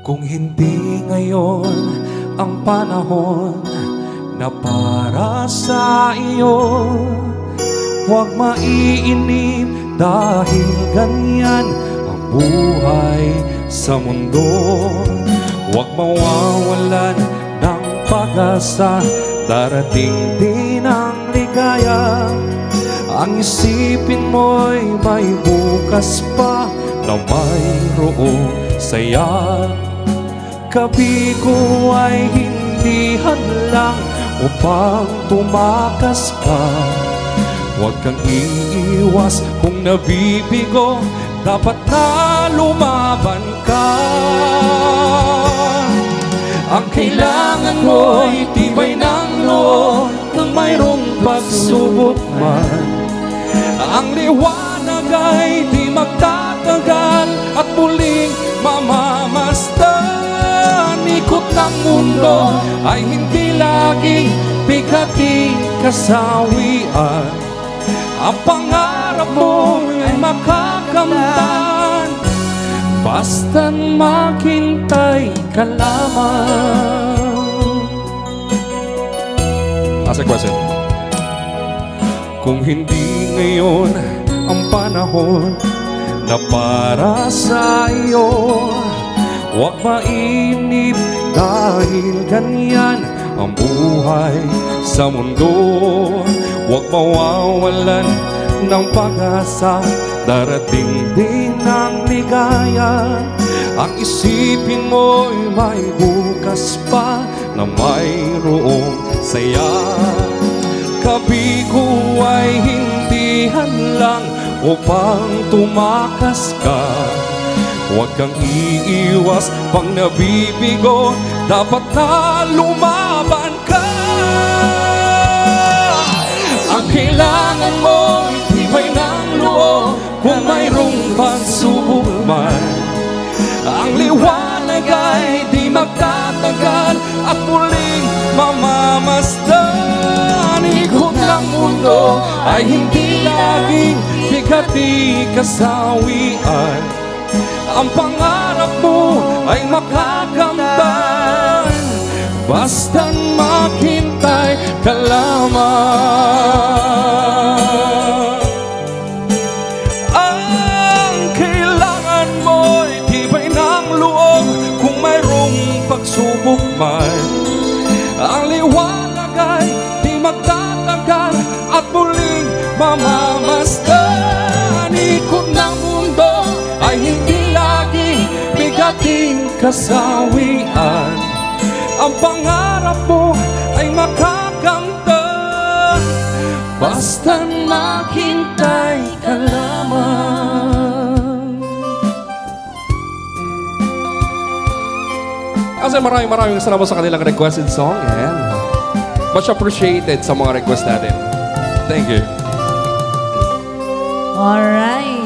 Kung hindi ngayon ang panahon na para sa iyo, huwag maiinip dahil ganyan ang buhay sa mundo. Huwag mawawalan ng pag-asa, darating din ang ligaya. Ang isipin mo'y may bukas pa na mayroong saya. Gabi ko ay hindi hadlang upang tumakas ka. Huwag kang iiwas kung nabibigo, dapat na lumaban ka. Ang kailangan mo'y tibay ng loob kung mayroong pagsubok man. Ang liwanag ay di magtatagal at muling mamamasdan. Ikot ng mundo ay hindi laging bigating kasawian. Ang pangarap mo ay makakamtan, basta't maghintay ka lamang. Ask a question. Kung hindi ngayon ang panahon na para sa iyo, huwag mainip dahil ganyan ang buhay sa mundo. Huwag mawawalan ng pag-asa, darating din ang ligaya. Ang isipin mo'y may bukas pa na mayroong saya. Gabi ko ay hindi hadlang upang tumakas ka. Huwag kang iiwas pang nabibigo, dapat na lumaban ka. Ang kailangan mo, tibay ng loob kung mayroong pagsubok man. Ang liwanag ay di magtatagal at muling mamamasdan. Ikot ng mundo ay hindi laging bigati kasawian. Ang pangarap mo ay makakamtan, basta't maghintay ka lamang. Ang kailangan mo'y tibay ng loob kung mayroong pagsubok man. Ang liwanag ay di magtatagal at muling mamamasdan. Ikot ng mundo ay hindi laging bigating kasawian. Ang pangarap mo ay makakamtan, basta't maghintay ka lamang. Kasi maraming salamat sa kanilang requested song, and much appreciated sa mga request natin. Thank you. Alright.